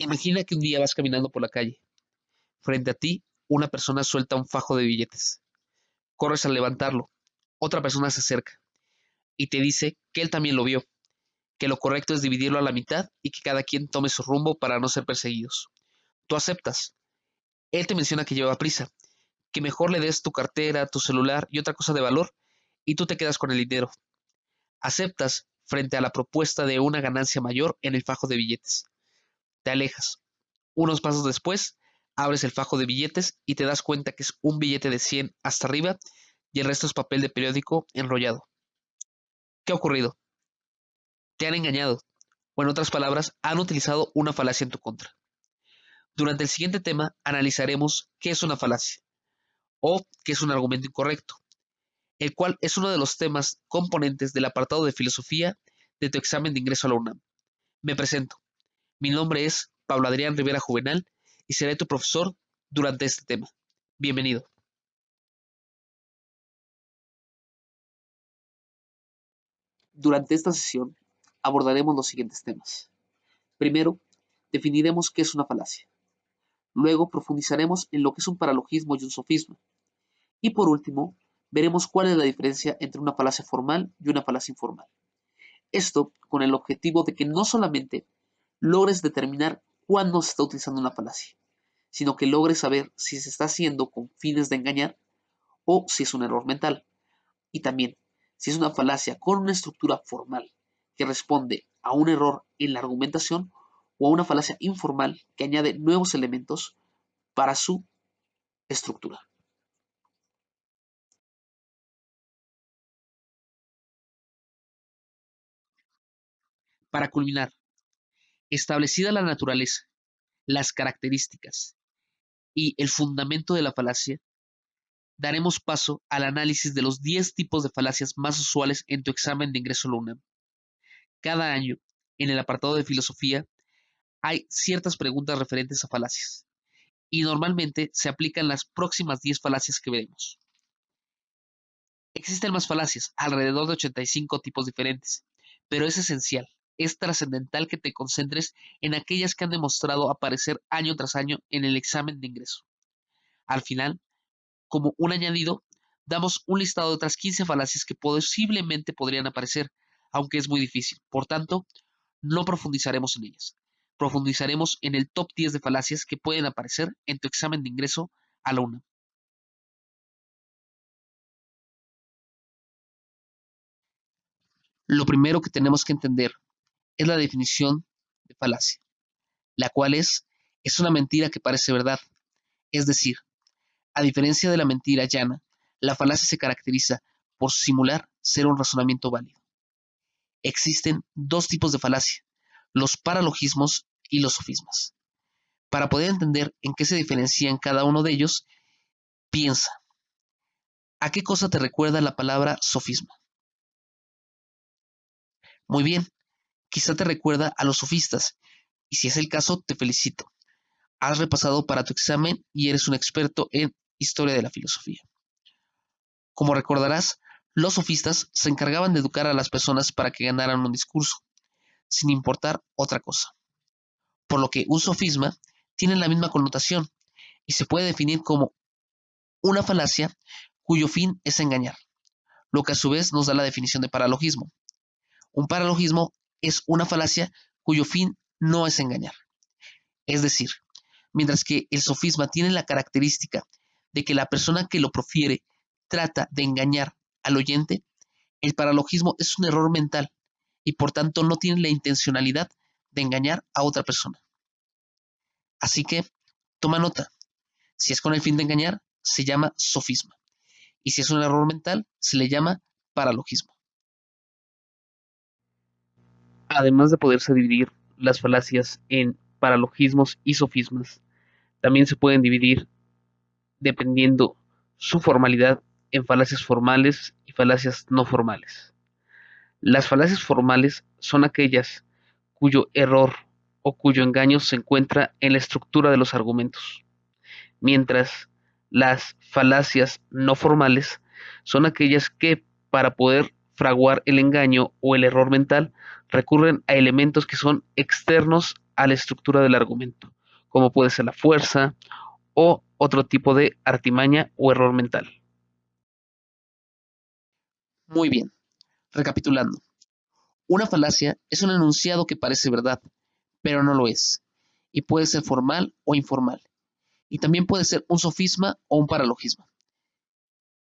Imagina que un día vas caminando por la calle. Frente a ti, una persona suelta un fajo de billetes. Corres a levantarlo. Otra persona se acerca y te dice que él también lo vio, que lo correcto es dividirlo a la mitad y que cada quien tome su rumbo para no ser perseguidos. Tú aceptas. Él te menciona que lleva prisa, que mejor le des tu cartera, tu celular y otra cosa de valor, y tú te quedas con el dinero. Aceptas frente a la propuesta de una ganancia mayor en el fajo de billetes. Te alejas. Unos pasos después, abres el fajo de billetes y te das cuenta que es un billete de 100 hasta arriba y el resto es papel de periódico enrollado. ¿Qué ha ocurrido? Te han engañado, o en otras palabras, han utilizado una falacia en tu contra. Durante el siguiente tema analizaremos qué es una falacia o qué es un argumento incorrecto, el cual es uno de los temas componentes del apartado de filosofía de tu examen de ingreso a la UNAM. Me presento. Mi nombre es Pablo Adrián Rivera Juvenal y seré tu profesor durante este tema. Bienvenido. Durante esta sesión abordaremos los siguientes temas. Primero, definiremos qué es una falacia. Luego profundizaremos en lo que es un paralogismo y un sofisma. Y por último, veremos cuál es la diferencia entre una falacia formal y una falacia informal. Esto con el objetivo de que no solamente logres determinar cuándo se está utilizando una falacia, sino que logres saber si se está haciendo con fines de engañar o si es un error mental. Y también si es una falacia con una estructura formal que responde a un error en la argumentación o a una falacia informal que añade nuevos elementos para su estructura. Para culminar, establecida la naturaleza, las características y el fundamento de la falacia, daremos paso al análisis de los 10 tipos de falacias más usuales en tu examen de ingreso a la UNAM. Cada año, en el apartado de filosofía, hay ciertas preguntas referentes a falacias, y normalmente se aplican las próximas 10 falacias que veremos. Existen más falacias, alrededor de 85 tipos diferentes, pero es esencial, es trascendental que te concentres en aquellas que han demostrado aparecer año tras año en el examen de ingreso. Al final, como un añadido, damos un listado de otras 15 falacias que posiblemente podrían aparecer, aunque es muy difícil. Por tanto, no profundizaremos en ellas. Profundizaremos en el top 10 de falacias que pueden aparecer en tu examen de ingreso a la UNAM. Lo primero que tenemos que entender es la definición de falacia, la cual es una mentira que parece verdad. Es decir, a diferencia de la mentira llana, la falacia se caracteriza por simular ser un razonamiento válido. Existen dos tipos de falacia, los paralogismos y los sofismas. Para poder entender en qué se diferencian cada uno de ellos, piensa, ¿a qué cosa te recuerda la palabra sofisma? Muy bien, quizá te recuerda a los sofistas, y si es el caso, te felicito. Has repasado para tu examen y eres un experto en historia de la filosofía. Como recordarás, los sofistas se encargaban de educar a las personas para que ganaran un discurso, sin importar otra cosa. Por lo que un sofisma tiene la misma connotación y se puede definir como una falacia cuyo fin es engañar, lo que a su vez nos da la definición de paralogismo. Un paralogismo es una falacia cuyo fin no es engañar. Es decir, mientras que el sofisma tiene la característica de que la persona que lo profiere trata de engañar al oyente, el paralogismo es un error mental y por tanto no tiene la intencionalidad de engañar a otra persona. Así que, toma nota, si es con el fin de engañar, se llama sofisma, y si es un error mental, se le llama paralogismo. Además de poderse dividir las falacias en paralogismos y sofismas, también se pueden dividir dependiendo su formalidad en falacias formales y falacias no formales. Las falacias formales son aquellas cuyo error o cuyo engaño se encuentra en la estructura de los argumentos, mientras las falacias no formales son aquellas que, para poder fraguar el engaño o el error mental, recurren a elementos que son externos a la estructura del argumento, como puede ser la fuerza o otro tipo de artimaña o error mental. Muy bien, recapitulando. Una falacia es un enunciado que parece verdad, pero no lo es, y puede ser formal o informal, y también puede ser un sofisma o un paralogismo.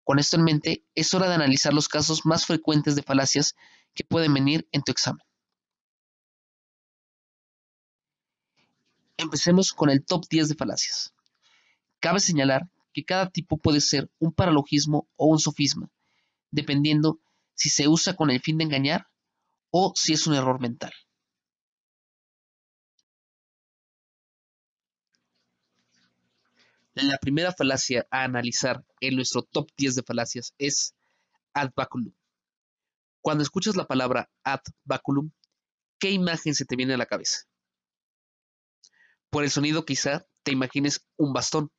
Con esto en mente, es hora de analizar los casos más frecuentes de falacias que pueden venir en tu examen. Empecemos con el top 10 de falacias. Cabe señalar que cada tipo puede ser un paralogismo o un sofisma, dependiendo si se usa con el fin de engañar o si es un error mental. La primera falacia a analizar en nuestro top 10 de falacias es ad baculum. Cuando escuchas la palabra ad baculum, ¿qué imagen se te viene a la cabeza? Por el sonido quizá te imagines un bastón.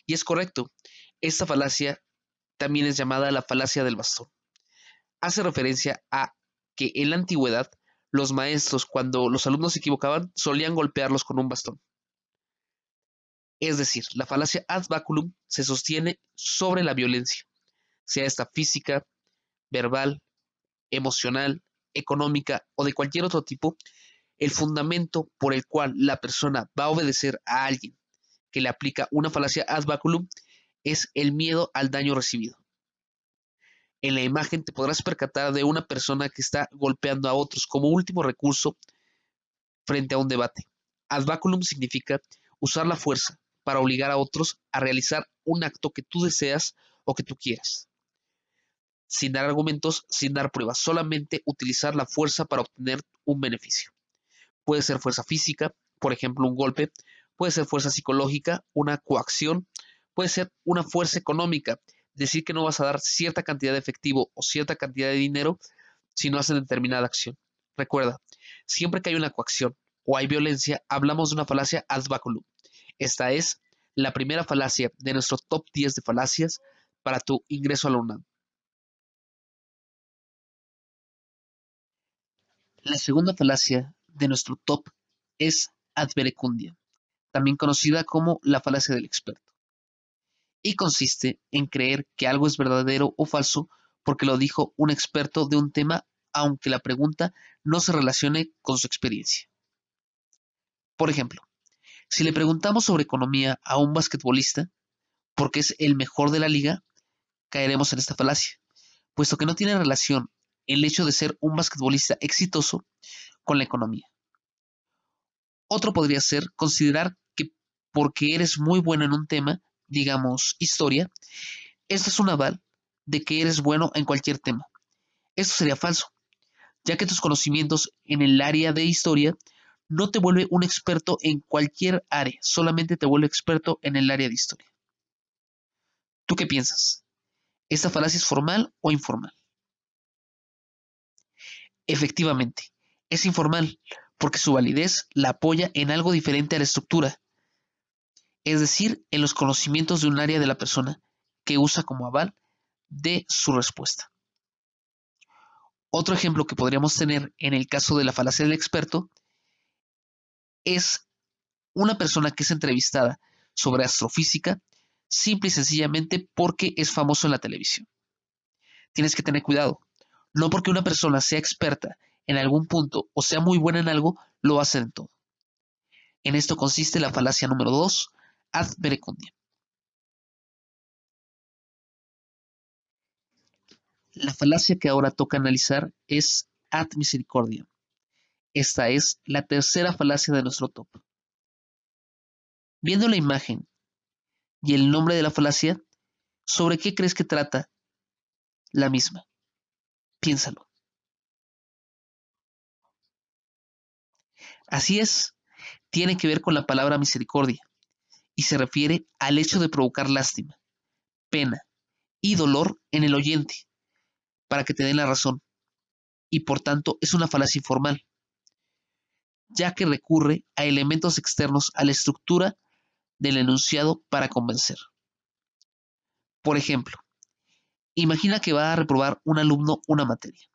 Y es correcto, esta falacia también es llamada la falacia del bastón. Hace referencia a que en la antigüedad los maestros, cuando los alumnos se equivocaban, solían golpearlos con un bastón. Es decir, la falacia ad baculum se sostiene sobre la violencia, sea esta física, verbal, emocional, económica o de cualquier otro tipo. El fundamento por el cual la persona va a obedecer a alguien que le aplica una falacia ad baculum es el miedo al daño recibido. En la imagen te podrás percatar de una persona que está golpeando a otros como último recurso frente a un debate. Ad baculum significa usar la fuerza para obligar a otros a realizar un acto que tú deseas o que tú quieras. Sin dar argumentos, sin dar pruebas, solamente utilizar la fuerza para obtener un beneficio. Puede ser fuerza física, por ejemplo, un golpe, puede ser fuerza psicológica, una coacción, puede ser una fuerza económica, decir que no vas a dar cierta cantidad de efectivo o cierta cantidad de dinero si no haces determinada acción. Recuerda, siempre que hay una coacción o hay violencia, hablamos de una falacia ad baculum. Esta es la primera falacia de nuestro top 10 de falacias para tu ingreso a la UNAM. La segunda falacia de nuestro top es ad verecundia, también conocida como la falacia del experto, y consiste en creer que algo es verdadero o falso porque lo dijo un experto de un tema, aunque la pregunta no se relacione con su experiencia. Por ejemplo, si le preguntamos sobre economía a un basquetbolista, porque es el mejor de la liga, caeremos en esta falacia, puesto que no tiene relación el hecho de ser un basquetbolista exitoso con la economía. Otro podría ser considerar que porque eres muy bueno en un tema, digamos historia, esto es un aval de que eres bueno en cualquier tema. Esto sería falso, ya que tus conocimientos en el área de historia no te vuelve un experto en cualquier área, solamente te vuelve experto en el área de historia. ¿Tú qué piensas? ¿Esta falacia es formal o informal? Efectivamente, es informal, porque su validez la apoya en algo diferente a la estructura, es decir, en los conocimientos de un área de la persona que usa como aval de su respuesta. Otro ejemplo que podríamos tener en el caso de la falacia del experto es una persona que es entrevistada sobre astrofísica simple y sencillamente porque es famoso en la televisión. Tienes que tener cuidado. No porque una persona sea experta en algún punto o sea muy buena en algo, lo hace en todo. En esto consiste la falacia número 2, ad verecundia. La falacia que ahora toca analizar es ad misericordia. Esta es la tercera falacia de nuestro top. Viendo la imagen y el nombre de la falacia, ¿sobre qué crees que trata la misma? Piénsalo. Así es, tiene que ver con la palabra misericordia y se refiere al hecho de provocar lástima, pena y dolor en el oyente para que te den la razón y por tanto es una falacia informal, ya que recurre a elementos externos a la estructura del enunciado para convencer. Por ejemplo, imagina que va a reprobar un alumno una materia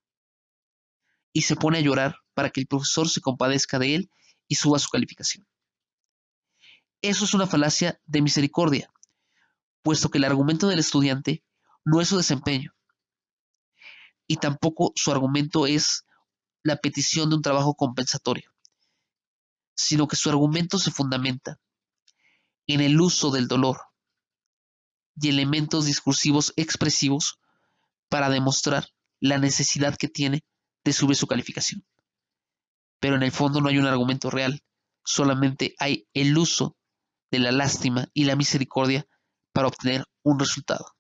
y se pone a llorar para que el profesor se compadezca de él y suba su calificación. Eso es una falacia de misericordia, puesto que el argumento del estudiante no es su desempeño y tampoco su argumento es la petición de un trabajo compensatorio, sino que su argumento se fundamenta en el uso del dolor y elementos discursivos expresivos para demostrar la necesidad que tiene de subir su calificación. Pero en el fondo no hay un argumento real, solamente hay el uso de la lástima y la misericordia para obtener un resultado.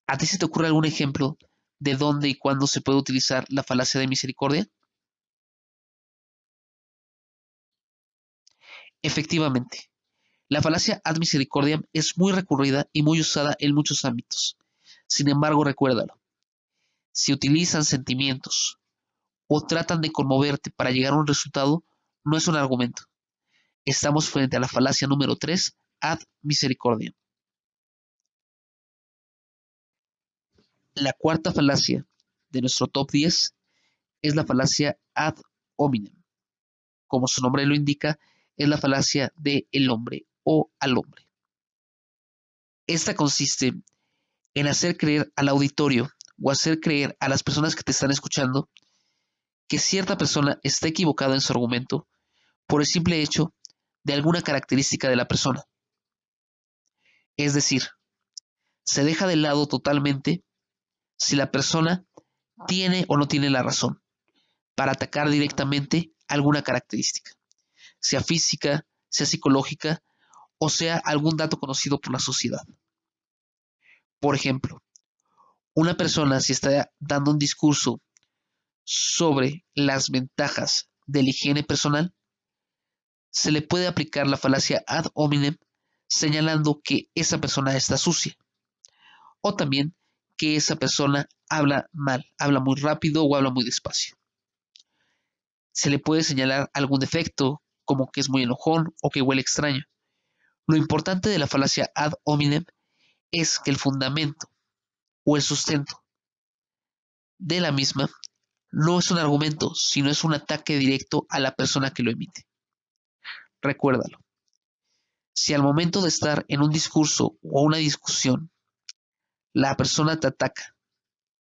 ¿A ti se te ocurre algún ejemplo de dónde y cuándo se puede utilizar la falacia de misericordia? Efectivamente, la falacia ad misericordiam es muy recurrida y muy usada en muchos ámbitos. Sin embargo, recuérdalo, si utilizan sentimientos o tratan de conmoverte para llegar a un resultado, no es un argumento. Estamos frente a la falacia número 3, ad misericordiam. La cuarta falacia de nuestro top 10 es la falacia ad hominem. Como su nombre lo indica, es la falacia de el hombre o al hombre. Esta consiste en hacer creer al auditorio o hacer creer a las personas que te están escuchando que cierta persona está equivocada en su argumento por el simple hecho de alguna característica de la persona. Es decir, se deja de lado totalmente si la persona tiene o no tiene la razón para atacar directamente alguna característica, sea física, sea psicológica o sea algún dato conocido por la sociedad. Por ejemplo, una persona si está dando un discurso sobre las ventajas de la higiene personal, se le puede aplicar la falacia ad hominem señalando que esa persona está sucia o también que esa persona habla mal, habla muy rápido o habla muy despacio. Se le puede señalar algún defecto, como que es muy enojón o que huele extraño. Lo importante de la falacia ad hominem es que el fundamento o el sustento de la misma no es un argumento, sino es un ataque directo a la persona que lo emite. Recuérdalo. Si al momento de estar en un discurso o una discusión, la persona te ataca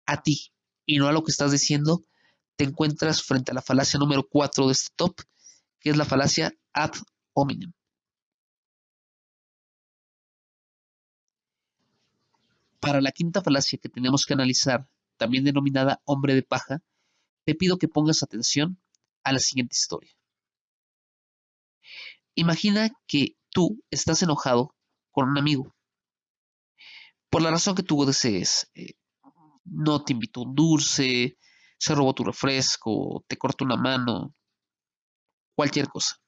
a ti y no a lo que estás diciendo, te encuentras frente a la falacia número 4 de este top, que es la falacia ad hominem. Para la quinta falacia que tenemos que analizar, también denominada hombre de paja, te pido que pongas atención a la siguiente historia. Imagina que tú estás enojado con un amigo, por la razón que tú desees. No te invitó un dulce, se robó tu refresco, te cortó una mano, cualquier cosa.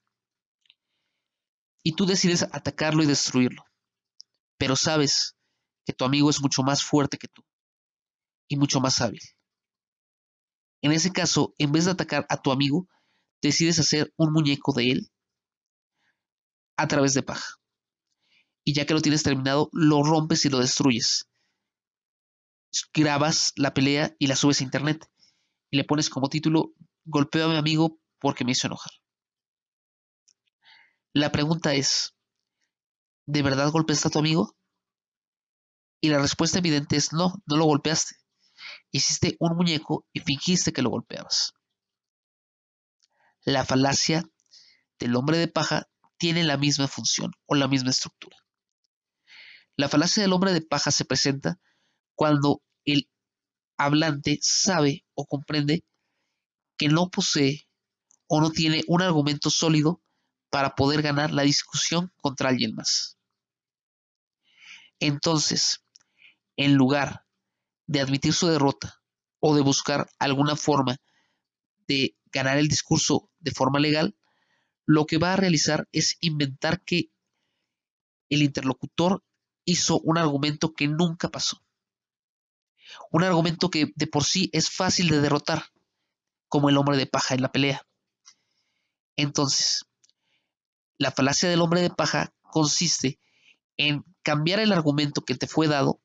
Y tú decides atacarlo y destruirlo, pero sabes que tu amigo es mucho más fuerte que tú y mucho más hábil. En ese caso, en vez de atacar a tu amigo, decides hacer un muñeco de él a través de paja. Y ya que lo tienes terminado, lo rompes y lo destruyes. Grabas la pelea y la subes a internet. Y le pones como título, golpeo a mi amigo porque me hizo enojar. La pregunta es, ¿de verdad golpeaste a tu amigo? Y la respuesta evidente es no, no lo golpeaste. Hiciste un muñeco y fingiste que lo golpeabas. La falacia del hombre de paja tiene la misma función o la misma estructura. La falacia del hombre de paja se presenta cuando el hablante sabe o comprende que no posee o no tiene un argumento sólido para poder ganar la discusión contra alguien más. Entonces, en lugar de admitir su derrota o de buscar alguna forma de ganar el discurso de forma legal, lo que va a realizar es inventar que el interlocutor hizo un argumento que nunca pasó. Un argumento que de por sí es fácil de derrotar, como el hombre de paja en la pelea. Entonces, la falacia del hombre de paja consiste en cambiar el argumento que te fue dado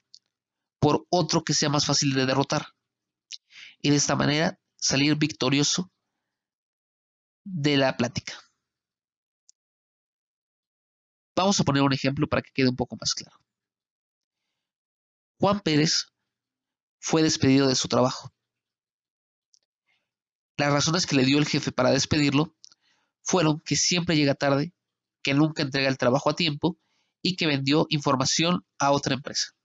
por otro que sea más fácil de derrotar. Y de esta manera salir victorioso de la plática. Vamos a poner un ejemplo para que quede un poco más claro. Juan Pérez fue despedido de su trabajo. Las razones que le dio el jefe para despedirlo fueron que siempre llega tarde, que nunca entrega el trabajo a tiempo y que vendió información a otra empresa.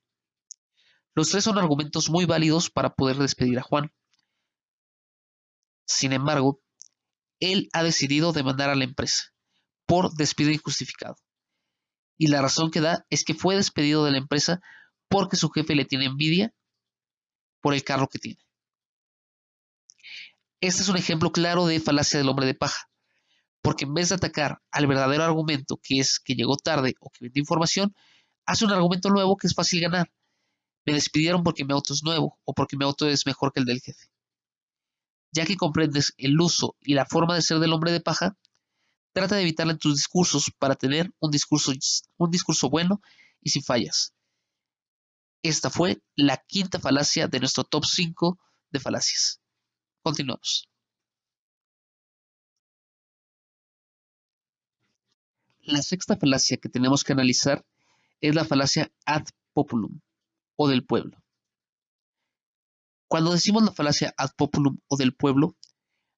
Los tres son argumentos muy válidos para poder despedir a Juan. Sin embargo, él ha decidido demandar a la empresa por despido injustificado. Y la razón que da es que fue despedido de la empresa porque su jefe le tiene envidia por el carro que tiene. Este es un ejemplo claro de falacia del hombre de paja, porque en vez de atacar al verdadero argumento, que es que llegó tarde o que vendió información, hace un argumento nuevo que es fácil ganar. Me despidieron porque mi auto es nuevo o porque mi auto es mejor que el del jefe. Ya que comprendes el uso y la forma de ser del hombre de paja, trata de evitarla en tus discursos para tener un discurso bueno y sin fallas. Esta fue la quinta falacia de nuestro top 5 de falacias. Continuamos. La sexta falacia que tenemos que analizar es la falacia ad populum o del pueblo. Cuando decimos la falacia ad populum o del pueblo,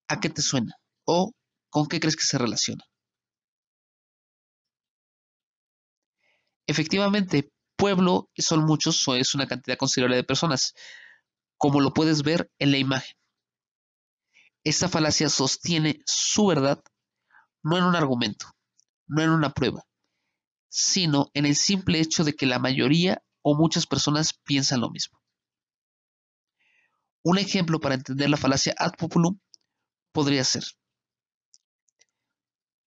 ¿a qué te suena? ¿O con qué crees que se relaciona? Efectivamente, pueblo son muchos o es una cantidad considerable de personas, como lo puedes ver en la imagen. Esta falacia sostiene su verdad no en un argumento, no en una prueba, sino en el simple hecho de que la mayoría o muchas personas piensan lo mismo. Un ejemplo para entender la falacia ad populum podría ser: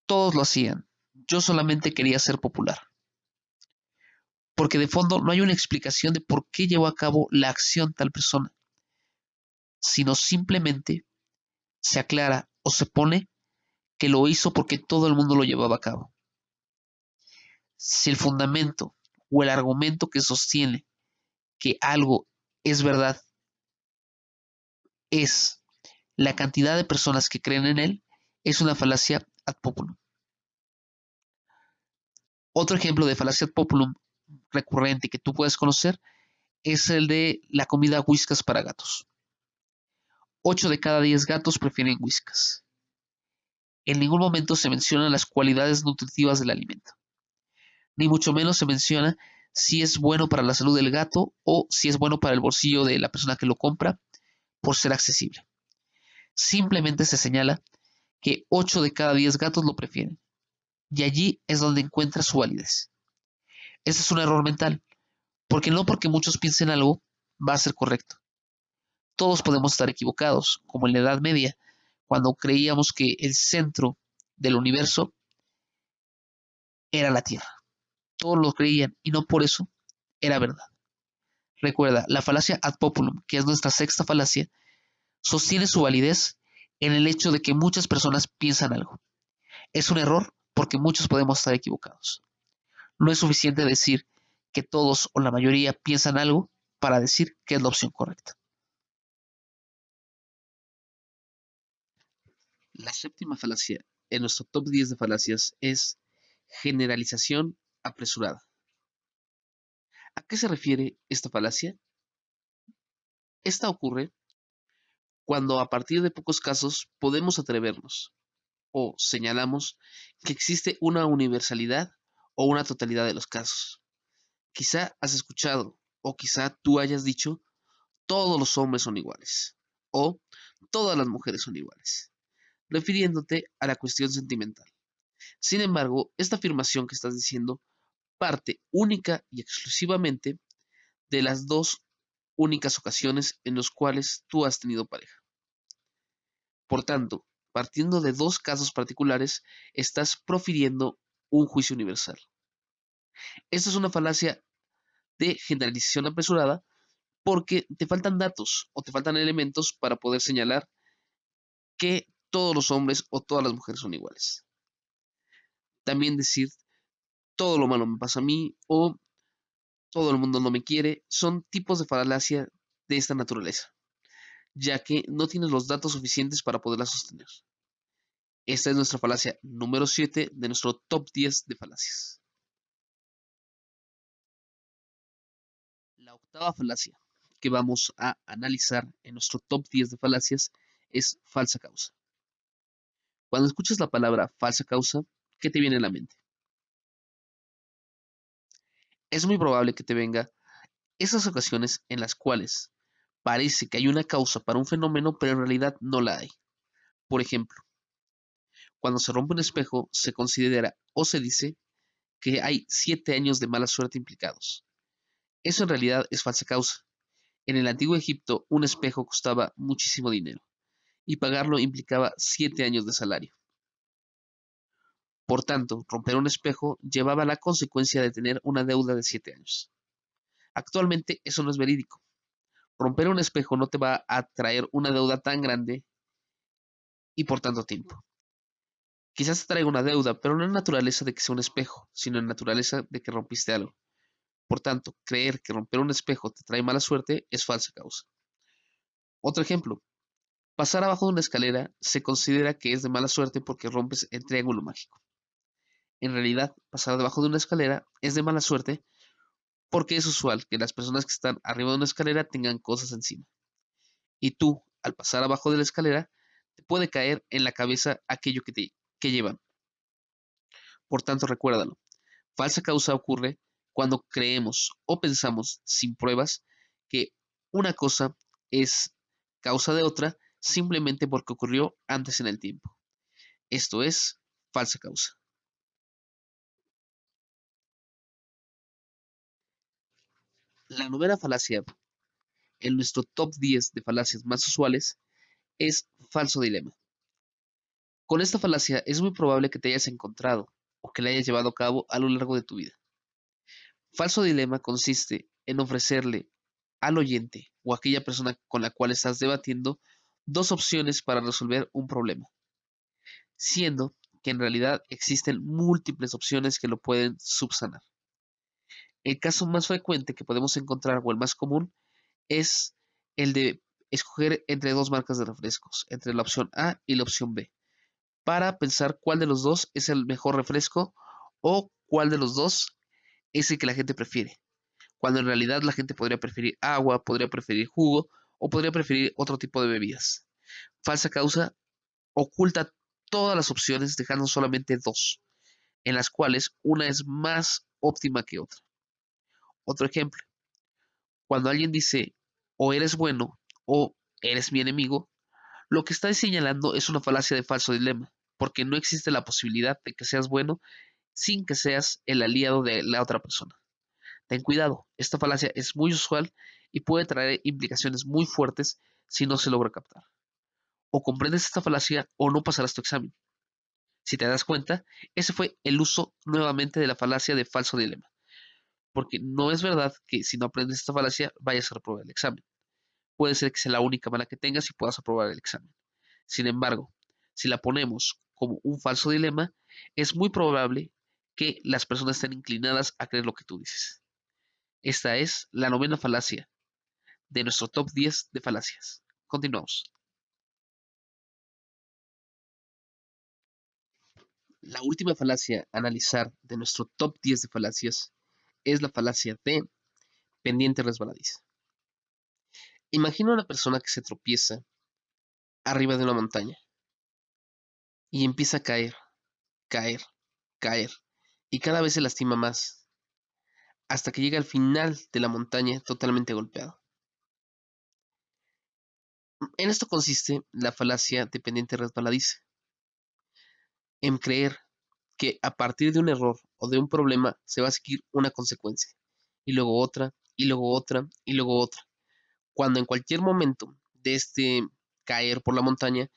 todos lo hacían, yo solamente quería ser popular. Porque de fondo no hay una explicación de por qué llevó a cabo la acción tal persona, sino simplemente se aclara o se pone que lo hizo porque todo el mundo lo llevaba a cabo. Si el fundamento o el argumento que sostiene que algo es verdad es la cantidad de personas que creen en él, es una falacia ad populum. Otro ejemplo de falacia ad populum recurrente que tú puedes conocer es el de la comida whiskas para gatos. 8 de cada 10 gatos prefieren whiskas. En ningún momento se mencionan las cualidades nutritivas del alimento, ni mucho menos se menciona si es bueno para la salud del gato o si es bueno para el bolsillo de la persona que lo compra por ser accesible. Simplemente se señala que 8 de cada 10 gatos lo prefieren, y allí es donde encuentra su validez. Ese es un error mental, porque no porque muchos piensen algo va a ser correcto. Todos podemos estar equivocados, como en la Edad Media, cuando creíamos que el centro del universo era la Tierra. Todos lo creían y no por eso era verdad. Recuerda, la falacia ad populum, que es nuestra sexta falacia, sostiene su validez en el hecho de que muchas personas piensan algo. Es un error porque muchos podemos estar equivocados. No es suficiente decir que todos o la mayoría piensan algo para decir que es la opción correcta. La séptima falacia en nuestro top 10 de falacias es generalización apresurada. ¿A qué se refiere esta falacia? Esta ocurre cuando a partir de pocos casos podemos atrevernos o señalamos que existe una universalidad o una totalidad de los casos. Quizá has escuchado o quizá tú hayas dicho todos los hombres son iguales o todas las mujeres son iguales, refiriéndote a la cuestión sentimental. Sin embargo, esta afirmación que estás diciendo parte única y exclusivamente de las dos únicas ocasiones en las cuales tú has tenido pareja. Por tanto, partiendo de dos casos particulares, estás profiriendo un juicio universal. Esta es una falacia de generalización apresurada porque te faltan datos o te faltan elementos para poder señalar que todos los hombres o todas las mujeres son iguales. También decir todo lo malo me pasa a mí o todo el mundo no me quiere son tipos de falacia de esta naturaleza, ya que no tienes los datos suficientes para poderla sostener. Esta es nuestra falacia número 7 de nuestro top 10 de falacias. La octava falacia que vamos a analizar en nuestro top 10 de falacias es falsa causa. Cuando escuchas la palabra falsa causa, ¿qué te viene a la mente? Es muy probable que te venga esas ocasiones en las cuales parece que hay una causa para un fenómeno, pero en realidad no la hay. Por ejemplo, cuando se rompe un espejo, se considera o se dice que hay 7 años de mala suerte implicados. Eso en realidad es falsa causa. En el antiguo Egipto, un espejo costaba muchísimo dinero y pagarlo implicaba 7 años de salario. Por tanto, romper un espejo llevaba la consecuencia de tener una deuda de 7 años. Actualmente eso no es verídico. Romper un espejo no te va a traer una deuda tan grande y por tanto tiempo. Quizás te traiga una deuda, pero no en naturaleza de que sea un espejo, sino en naturaleza de que rompiste algo. Por tanto, creer que romper un espejo te trae mala suerte es falsa causa. Otro ejemplo, pasar abajo de una escalera se considera que es de mala suerte porque rompes el triángulo mágico. En realidad, pasar debajo de una escalera es de mala suerte porque es usual que las personas que están arriba de una escalera tengan cosas encima. Y tú, al pasar abajo de la escalera, te puede caer en la cabeza aquello que llevan. Por tanto, recuérdalo. Falsa causa ocurre cuando creemos o pensamos sin pruebas que una cosa es causa de otra simplemente porque ocurrió antes en el tiempo. Esto es falsa causa. La novena falacia en nuestro top 10 de falacias más usuales es falso dilema. Con esta falacia es muy probable que te hayas encontrado o que la hayas llevado a cabo a lo largo de tu vida. Falso dilema consiste en ofrecerle al oyente o a aquella persona con la cual estás debatiendo dos opciones para resolver un problema, siendo que en realidad existen múltiples opciones que lo pueden subsanar. El caso más frecuente que podemos encontrar o el más común es el de escoger entre dos marcas de refrescos, entre la opción A y la opción B, para pensar cuál de los dos es el mejor refresco o cuál de los dos es el que la gente prefiere, cuando en realidad la gente podría preferir agua, podría preferir jugo o podría preferir otro tipo de bebidas. Falsa causa oculta todas las opciones dejando solamente dos, en las cuales una es más óptima que otra. Otro ejemplo, cuando alguien dice o eres bueno o eres mi enemigo, lo que está señalando es una falacia de falso dilema, porque no existe la posibilidad de que seas bueno sin que seas el aliado de la otra persona. Ten cuidado, esta falacia es muy usual y puede traer implicaciones muy fuertes si no se logra captar. O comprendes esta falacia o no pasarás tu examen. Si te das cuenta, ese fue el uso nuevamente de la falacia de falso dilema, porque no es verdad que si no aprendes esta falacia vayas a reprobar el examen. Puede ser que sea la única mala que tengas y puedas aprobar el examen. Sin embargo, si la ponemos como un falso dilema, es muy probable que las personas estén inclinadas a creer lo que tú dices. Esta es la novena falacia de nuestro top 10 de falacias. Continuamos. La última falacia a analizar de nuestro top 10 de falacias es la falacia de pendiente resbaladiza. Imagina una persona que se tropieza arriba de una montaña y empieza a caer, caer, caer, y cada vez se lastima más, hasta que llega al final de la montaña totalmente golpeado. En esto consiste la falacia de pendiente resbaladiza, en creer que a partir de un error o de un problema se va a seguir una consecuencia, y luego otra, y luego otra, y luego otra, cuando en cualquier momento de este caer por la montaña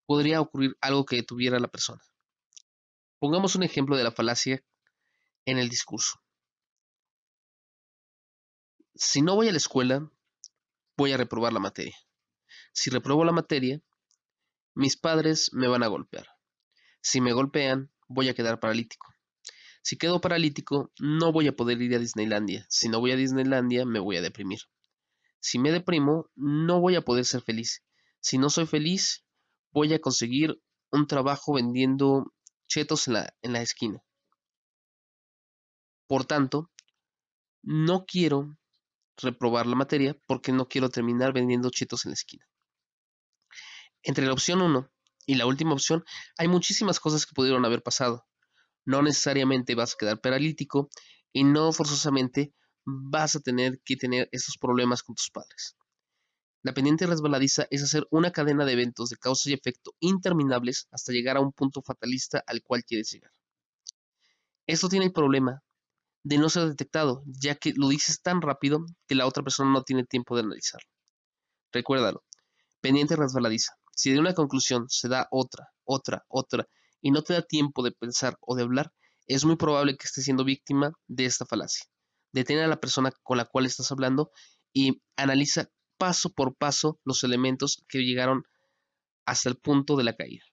podría ocurrir algo que detuviera a la persona. Pongamos un ejemplo de la falacia en el discurso. Si no voy a la escuela, voy a reprobar la materia. Si repruebo la materia, mis padres me van a golpear. Si me golpean, voy a quedar paralítico. Si quedo paralítico, no voy a poder ir a Disneylandia. Si no voy a Disneylandia, me voy a deprimir. Si me deprimo, no voy a poder ser feliz. Si no soy feliz, voy a conseguir un trabajo vendiendo chetos en la esquina. Por tanto, no quiero reprobar la materia porque no quiero terminar vendiendo chetos en la esquina. Entre la opción uno y la última opción hay muchísimas cosas que pudieron haber pasado. No necesariamente vas a quedar paralítico y no forzosamente vas a tener que tener estos problemas con tus padres. La pendiente resbaladiza es hacer una cadena de eventos de causa y efecto interminables hasta llegar a un punto fatalista al cual quieres llegar. Esto tiene el problema de no ser detectado, ya que lo dices tan rápido que la otra persona no tiene tiempo de analizarlo. Recuérdalo, pendiente resbaladiza. Si de una conclusión se da otra, y no te da tiempo de pensar o de hablar, es muy probable que estés siendo víctima de esta falacia. Detén a la persona con la cual estás hablando y analiza paso por paso los elementos que llegaron hasta el punto de la caída.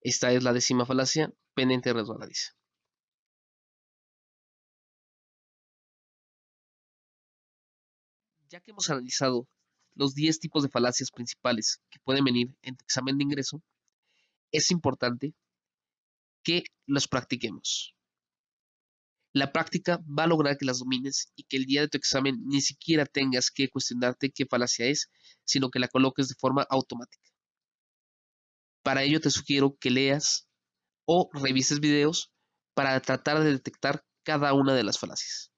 Esta es la décima falacia, pendiente resbaladiza. Ya que hemos analizado los 10 tipos de falacias principales que pueden venir en tu examen de ingreso, es importante que los practiquemos. La práctica va a lograr que las domines y que el día de tu examen ni siquiera tengas que cuestionarte qué falacia es, sino que la coloques de forma automática. Para ello te sugiero que leas o revises videos para tratar de detectar cada una de las falacias.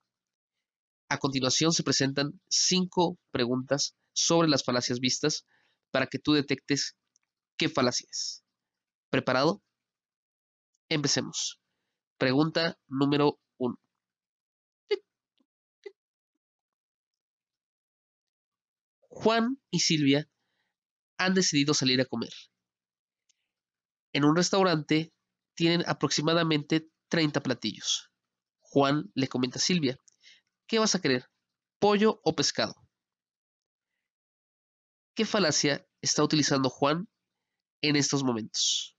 A continuación se presentan 5 preguntas sobre las falacias vistas para que tú detectes qué falacia es. ¿Preparado? Empecemos. Pregunta número 1. Juan y Silvia han decidido salir a comer. En un restaurante tienen aproximadamente 30 platillos. Juan le comenta a Silvia, ¿qué vas a querer? ¿Pollo o pescado? ¿Qué falacia está utilizando Juan en estos momentos?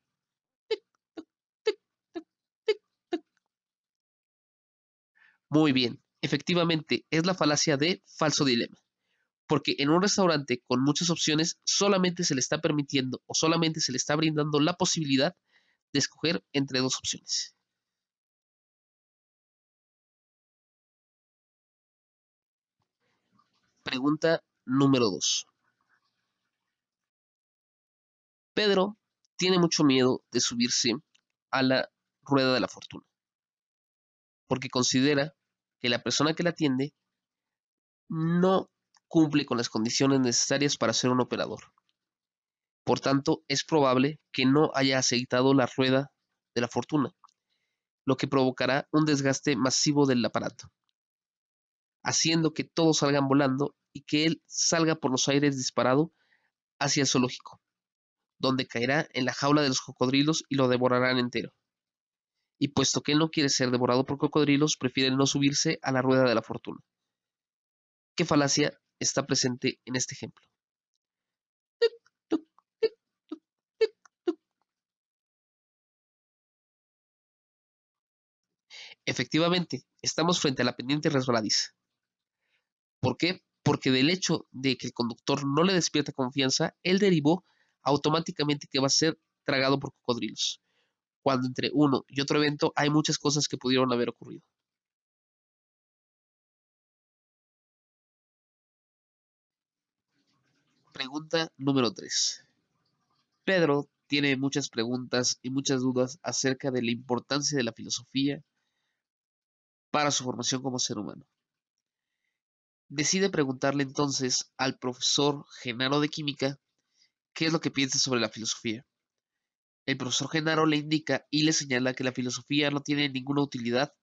Muy bien, efectivamente es la falacia de falso dilema, porque en un restaurante con muchas opciones solamente se le está permitiendo o solamente se le está brindando la posibilidad de escoger entre dos opciones. Pregunta número 2. Pedro tiene mucho miedo de subirse a la rueda de la fortuna, porque considera que la persona que la atiende no cumple con las condiciones necesarias para ser un operador. Por tanto, es probable que no haya aceitado la rueda de la fortuna, lo que provocará un desgaste masivo del aparato, haciendo que todos salgan volando y que él salga por los aires disparado hacia el zoológico, donde caerá en la jaula de los cocodrilos y lo devorarán entero. Y puesto que él no quiere ser devorado por cocodrilos, prefiere no subirse a la rueda de la fortuna. ¿Qué falacia está presente en este ejemplo? Efectivamente, estamos frente a la pendiente resbaladiza. ¿Por qué? Porque del hecho de que el conductor no le despierta confianza, él derivó automáticamente que va a ser tragado por cocodrilos, cuando entre uno y otro evento hay muchas cosas que pudieron haber ocurrido. Pregunta número 3. Pedro tiene muchas preguntas y muchas dudas acerca de la importancia de la filosofía para su formación como ser humano. Decide preguntarle entonces al profesor Genaro de Química qué es lo que piensa sobre la filosofía. El profesor Genaro le indica y le señala que la filosofía no tiene ninguna utilidad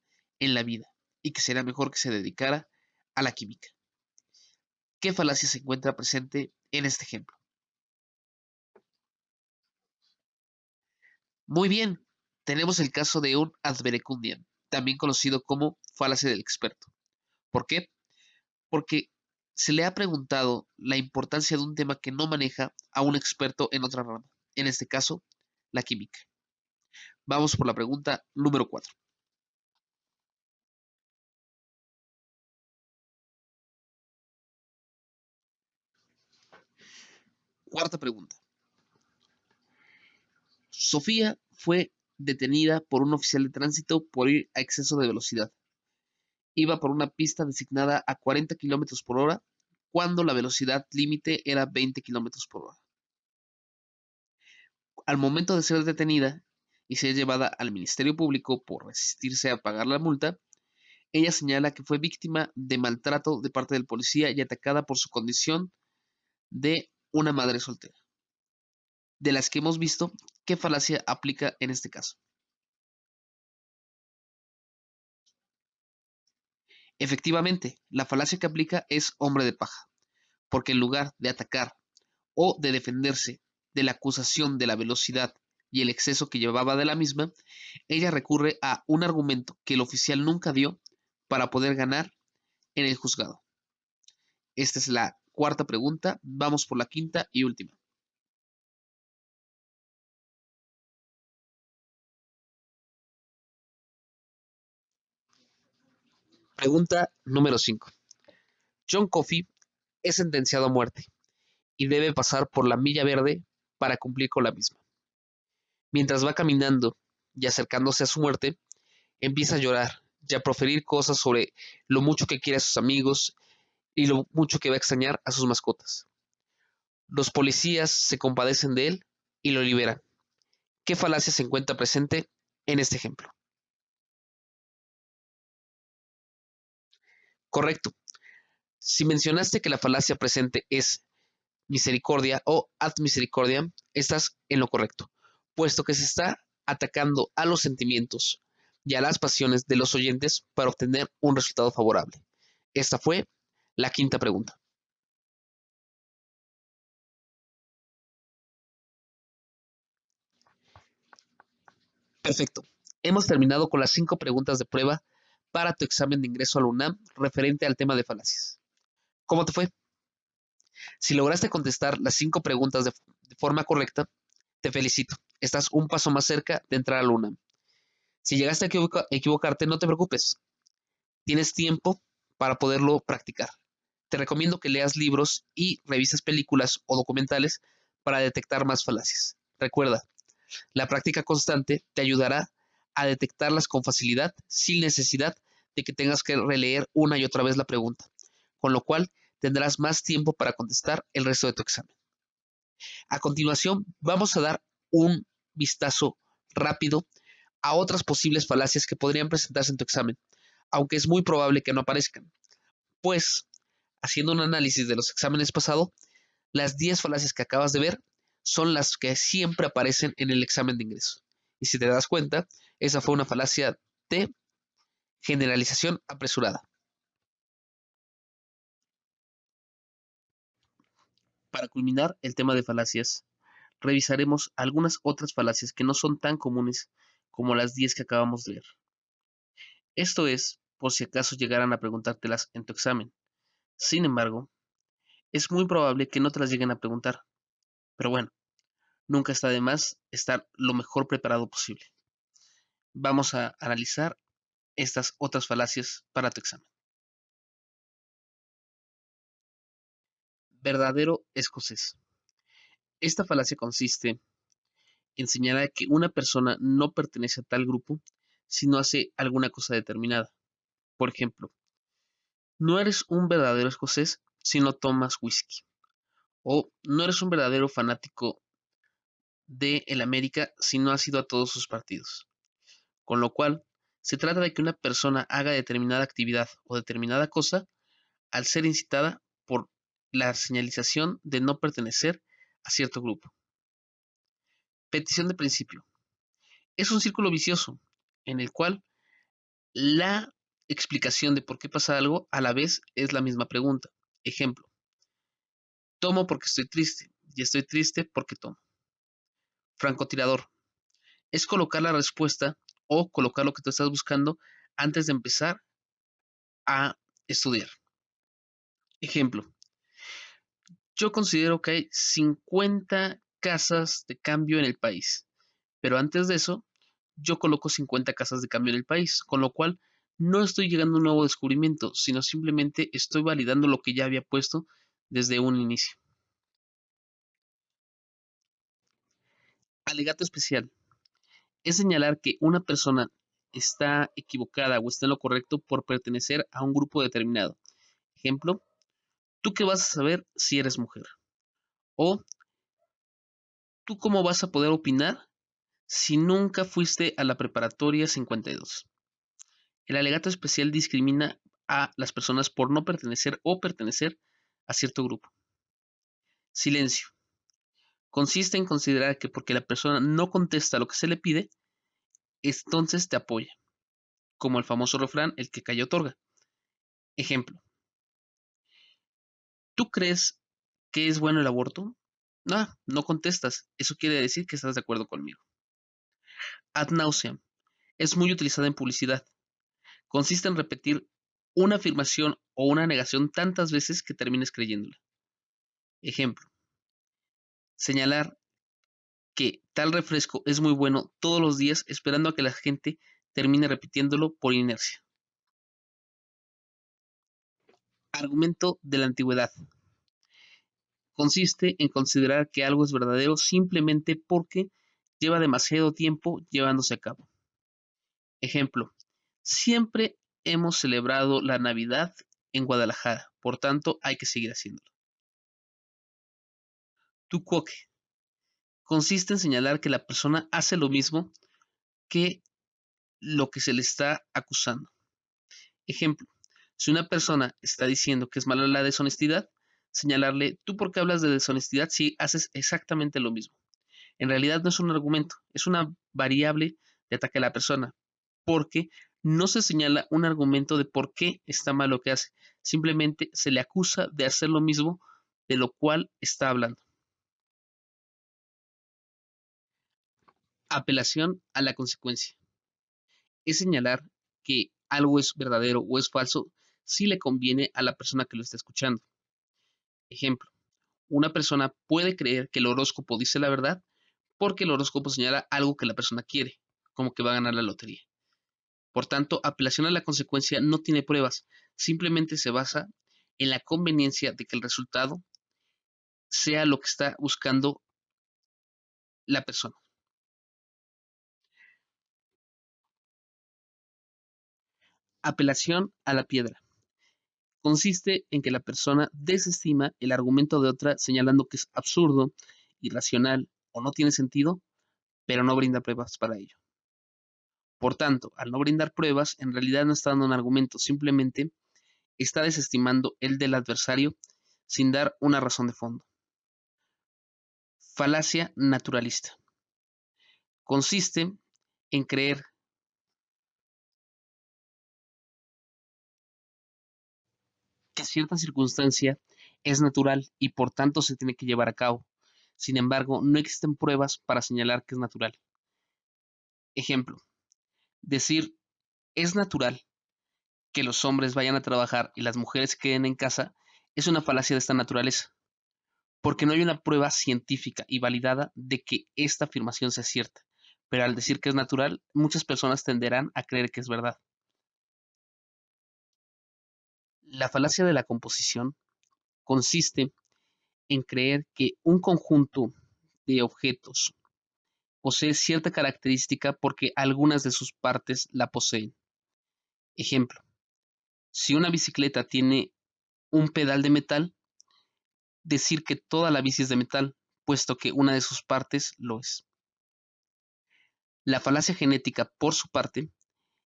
en la vida y que será mejor que se dedicara a la química. ¿Qué falacia se encuentra presente en este ejemplo? Muy bien, tenemos el caso de un ad verecundiam, también conocido como falacia del experto. ¿Por qué? Porque se le ha preguntado la importancia de un tema que no maneja a un experto en otra rama, en este caso, la química. Vamos por la pregunta número 4. Cuarta pregunta. Sofía fue detenida por un oficial de tránsito por ir a exceso de velocidad. Iba por una pista designada a 40 kilómetros por hora cuando la velocidad límite era 20 kilómetros por hora. Al momento de ser detenida y ser llevada al Ministerio Público por resistirse a pagar la multa, ella señala que fue víctima de maltrato de parte del policía y atacada por su condición de una madre soltera. De las que hemos visto, ¿qué falacia aplica en este caso? Efectivamente, la falacia que aplica es hombre de paja, porque en lugar de atacar o de defenderse de la acusación de la velocidad y el exceso que llevaba de la misma, ella recurre a un argumento que el oficial nunca dio para poder ganar en el juzgado. Esta es la cuarta pregunta, vamos por la quinta y última. Pregunta número 5. John Coffey es sentenciado a muerte y debe pasar por la milla verde para cumplir con la misma. Mientras va caminando y acercándose a su muerte, empieza a llorar y a proferir cosas sobre lo mucho que quiere a sus amigos y lo mucho que va a extrañar a sus mascotas. Los policías se compadecen de él y lo liberan. ¿Qué falacia se encuentra presente en este ejemplo? Correcto. Si mencionaste que la falacia presente es misericordia o ad misericordiam, estás en lo correcto, puesto que se está atacando a los sentimientos y a las pasiones de los oyentes para obtener un resultado favorable. Esta fue la quinta pregunta. Perfecto. Hemos terminado con las 5 preguntas de prueba para tu examen de ingreso a la UNAM referente al tema de falacias. ¿Cómo te fue? Si lograste contestar las 5 preguntas de forma correcta, te felicito. Estás un paso más cerca de entrar a la UNAM. Si llegaste a equivocarte, no te preocupes. Tienes tiempo para poderlo practicar. Te recomiendo que leas libros y revises películas o documentales para detectar más falacias. Recuerda, la práctica constante te ayudará a detectarlas con facilidad sin necesidad de que tengas que releer una y otra vez la pregunta, con lo cual tendrás más tiempo para contestar el resto de tu examen. A continuación, vamos a dar un vistazo rápido a otras posibles falacias que podrían presentarse en tu examen, aunque es muy probable que no aparezcan, pues, haciendo un análisis de los exámenes pasados, las 10 falacias que acabas de ver son las que siempre aparecen en el examen de ingreso. Y si te das cuenta, esa fue una falacia de generalización apresurada. Para culminar el tema de falacias, revisaremos algunas otras falacias que no son tan comunes como las 10 que acabamos de ver. Esto es, por si acaso llegaran a preguntártelas en tu examen. Sin embargo, es muy probable que no te las lleguen a preguntar. Pero bueno, nunca está de más estar lo mejor preparado posible. Vamos a analizar estas otras falacias para tu examen. Verdadero escocés. Esta falacia consiste en señalar que una persona no pertenece a tal grupo si no hace alguna cosa determinada. Por ejemplo, no eres un verdadero escocés si no tomas whisky. O no eres un verdadero fanático de el América si no has ido a todos sus partidos. Con lo cual, se trata de que una persona haga determinada actividad o determinada cosa al ser incitada por la señalización de no pertenecer a cierto grupo. Petición de principio. Es un círculo vicioso en el cual la explicación de por qué pasa algo a la vez es la misma pregunta. Ejemplo, tomo porque estoy triste y estoy triste porque tomo. Francotirador. Es colocar la respuesta o colocar lo que tú estás buscando antes de empezar a estudiar. Ejemplo, yo considero que hay 50 casas de cambio en el país, pero antes de eso, yo coloco 50 casas de cambio en el país, con lo cual no estoy llegando a un nuevo descubrimiento, sino simplemente estoy validando lo que ya había puesto desde un inicio. Alegato especial. Es señalar que una persona está equivocada o está en lo correcto por pertenecer a un grupo determinado. Ejemplo, ¿tú qué vas a saber si eres mujer? O ¿tú cómo vas a poder opinar si nunca fuiste a la preparatoria 52? El alegato especial discrimina a las personas por no pertenecer o pertenecer a cierto grupo. Silencio. Consiste en considerar que porque la persona no contesta lo que se le pide, entonces te apoya, como el famoso refrán, el que calla otorga. Ejemplo, ¿tú crees que es bueno el aborto? No, no contestas. Eso quiere decir que estás de acuerdo conmigo. Ad nauseam. Es muy utilizada en publicidad. Consiste en repetir una afirmación o una negación tantas veces que termines creyéndola. Ejemplo, señalar que tal refresco es muy bueno todos los días esperando a que la gente termine repitiéndolo por inercia. Argumento de la antigüedad. Consiste en considerar que algo es verdadero simplemente porque lleva demasiado tiempo llevándose a cabo. Ejemplo, siempre hemos celebrado la Navidad en Guadalajara, por tanto hay que seguir haciéndolo. Tu quoque. Consiste en señalar que la persona hace lo mismo que lo que se le está acusando. Ejemplo, si una persona está diciendo que es mala la deshonestidad, señalarle, ¿tú por qué hablas de deshonestidad si haces exactamente lo mismo? En realidad no es un argumento, es una variable de ataque a la persona, porque no se señala un argumento de por qué está mal lo que hace, simplemente se le acusa de hacer lo mismo de lo cual está hablando. Apelación a la consecuencia. Es señalar que algo es verdadero o es falso si le conviene a la persona que lo está escuchando. Ejemplo, una persona puede creer que el horóscopo dice la verdad porque el horóscopo señala algo que la persona quiere, como que va a ganar la lotería. Por tanto, apelación a la consecuencia no tiene pruebas, simplemente se basa en la conveniencia de que el resultado sea lo que está buscando la persona. Apelación a la piedra. Consiste en que la persona desestima el argumento de otra señalando que es absurdo, irracional o no tiene sentido, pero no brinda pruebas para ello. Por tanto, al no brindar pruebas, en realidad no está dando un argumento, simplemente está desestimando el del adversario sin dar una razón de fondo. Falacia naturalista. Consiste en creer que cierta circunstancia es natural y por tanto se tiene que llevar a cabo. Sin embargo, no existen pruebas para señalar que es natural. Ejemplo, decir es natural que los hombres vayan a trabajar y las mujeres se queden en casa es una falacia de esta naturaleza, porque no hay una prueba científica y validada de que esta afirmación sea cierta. Pero al decir que es natural, muchas personas tenderán a creer que es verdad. La falacia de la composición consiste en creer que un conjunto de objetos posee cierta característica porque algunas de sus partes la poseen. Ejemplo, si una bicicleta tiene un pedal de metal, decir que toda la bici es de metal, puesto que una de sus partes lo es. La falacia genética, por su parte,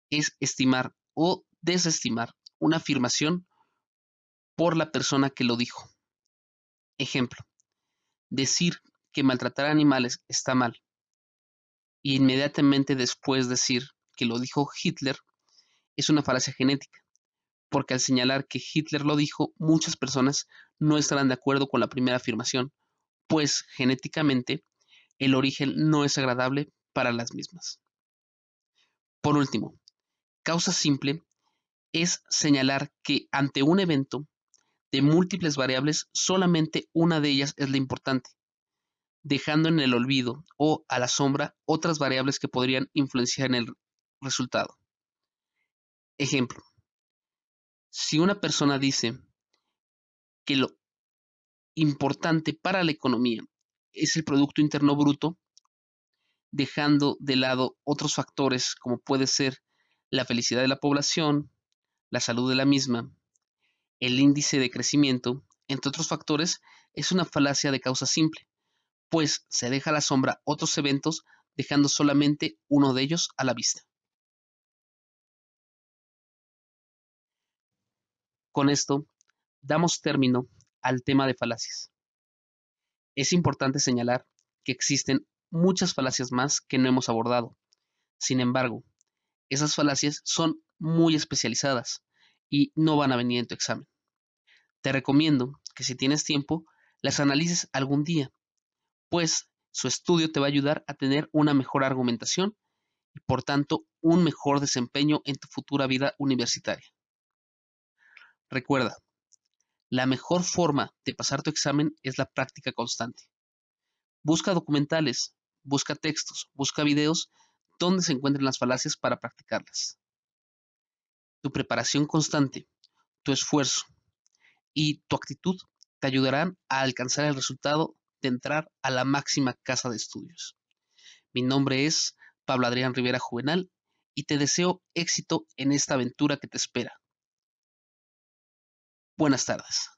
es estimar o desestimar una afirmación por la persona que lo dijo. Ejemplo, decir que maltratar a animales está mal y inmediatamente después decir que lo dijo Hitler es una falacia genética, porque al señalar que Hitler lo dijo, muchas personas no estarán de acuerdo con la primera afirmación, pues genéticamente el origen no es agradable para las mismas. Por último, causa simple es señalar que ante un evento de múltiples variables, solamente una de ellas es la importante, dejando en el olvido o a la sombra otras variables que podrían influenciar en el resultado. Ejemplo, si una persona dice que lo importante para la economía es el Producto Interno Bruto, dejando de lado otros factores como puede ser la felicidad de la población, la salud de la misma, el índice de crecimiento, entre otros factores, es una falacia de causa simple, pues se deja a la sombra otros eventos dejando solamente uno de ellos a la vista. Con esto, damos término al tema de falacias. Es importante señalar que existen muchas falacias más que no hemos abordado. Sin embargo, esas falacias son muy especializadas y no van a venir en tu examen. Te recomiendo que si tienes tiempo, las analices algún día, pues su estudio te va a ayudar a tener una mejor argumentación y por tanto un mejor desempeño en tu futura vida universitaria. Recuerda, la mejor forma de pasar tu examen es la práctica constante. Busca documentales, busca textos, busca videos donde se encuentren las falacias para practicarlas. Tu preparación constante, tu esfuerzo y tu actitud te ayudarán a alcanzar el resultado de entrar a la máxima casa de estudios. Mi nombre es Pablo Adrián Rivera Juvenal y te deseo éxito en esta aventura que te espera. Buenas tardes.